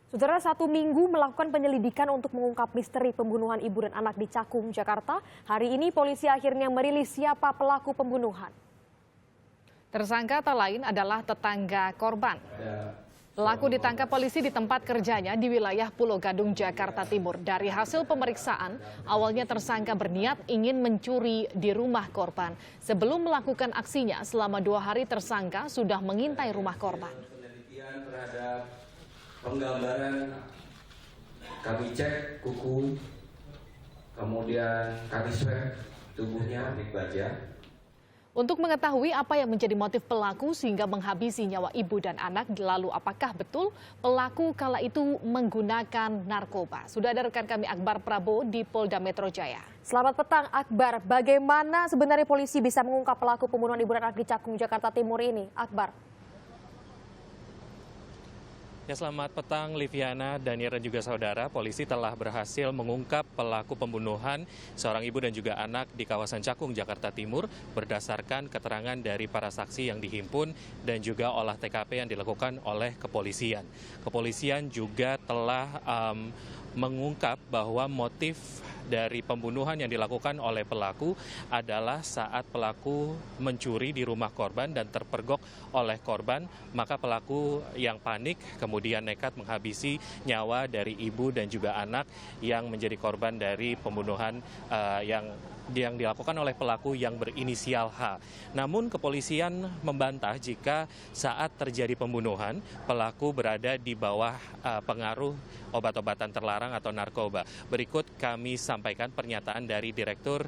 Saudara, 1 minggu melakukan penyelidikan untuk mengungkap misteri pembunuhan ibu dan anak di Cakung, Jakarta. Hari ini polisi akhirnya merilis siapa pelaku pembunuhan. Tersangka tak lain adalah tetangga korban. Pelaku ditangkap polisi di tempat kerjanya di wilayah Pulau Gadung, Jakarta Timur. Dari hasil pemeriksaan, awalnya tersangka berniat ingin mencuri di rumah korban. Sebelum melakukan aksinya, selama 2 hari tersangka sudah mengintai rumah korban. Penelitian terhadap penggambaran, kami cek kuku, kemudian kami swab tubuhnya, baja. Untuk mengetahui apa yang menjadi motif pelaku sehingga menghabisi nyawa ibu dan anak, lalu apakah betul pelaku kala itu menggunakan narkoba? Sudah ada rekan kami Akbar Prabowo di Polda Metro Jaya. Selamat petang Akbar, bagaimana sebenarnya polisi bisa mengungkap pelaku pembunuhan ibu dan anak di Cakung, Jakarta Timur ini? Akbar. Ya, selamat petang Liviana, Daniel dan juga saudara. Polisi telah berhasil mengungkap pelaku pembunuhan seorang ibu dan juga anak di kawasan Cakung, Jakarta Timur berdasarkan keterangan dari para saksi yang dihimpun dan juga olah TKP yang dilakukan oleh kepolisian. Kepolisian juga telah mengungkap bahwa motif dari pembunuhan yang dilakukan oleh pelaku adalah saat pelaku mencuri di rumah korban dan terpergok oleh korban, maka pelaku yang panik kemudian nekat menghabisi nyawa dari ibu dan juga anak yang menjadi korban dari pembunuhan yang dilakukan oleh pelaku yang berinisial H. Namun kepolisian membantah jika saat terjadi pembunuhan pelaku berada di bawah pengaruh obat-obatan terlarang atau narkoba. Berikut kami sampaikan pernyataan dari Direktur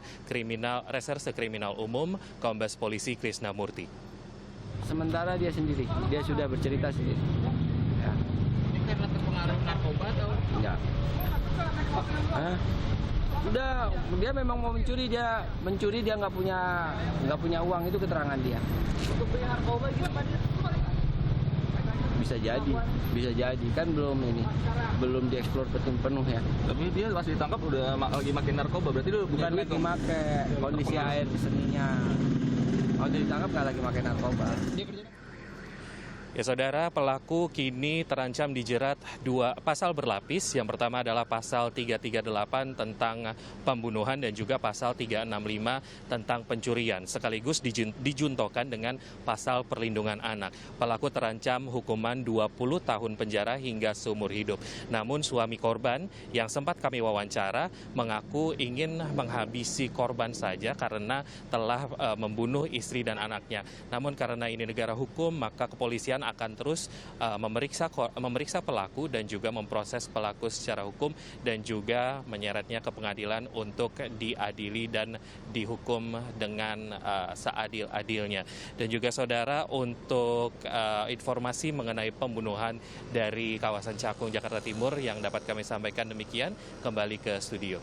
Reserse Kriminal Umum Kombes Polisi Krisnamurti. Sementara dia sendiri, dia sudah bercerita sendiri. Ya. Ini karena terpengaruh narkoba atau? Enggak. Udah, dia memang mau mencuri, dia nggak punya uang, itu keterangan dia. Untuk beli narkoba gitu Pak? Bisa jadi kan belum dieksplor penuh ya. Tapi dia pas ditangkap udah lagi makin narkoba, berarti dia Bukan lagi make kondisi air di seninya. Kalau dia ditangkap nggak lagi pakai narkoba. Ya saudara, pelaku kini terancam dijerat 2 pasal berlapis. Yang pertama adalah pasal 338 tentang pembunuhan dan juga pasal 365 tentang pencurian. Sekaligus dijuntokan dengan pasal perlindungan anak. Pelaku terancam hukuman 20 tahun penjara hingga seumur hidup. Namun suami korban yang sempat kami wawancara mengaku ingin menghabisi korban saja karena telah membunuh istri dan anaknya. Namun karena ini negara hukum, maka kepolisian akan terus memeriksa pelaku dan juga memproses pelaku secara hukum dan juga menyeretnya ke pengadilan untuk diadili dan dihukum dengan seadil-adilnya. Dan juga saudara, untuk informasi mengenai pembunuhan dari kawasan Cakung, Jakarta Timur yang dapat kami sampaikan demikian, kembali ke studio.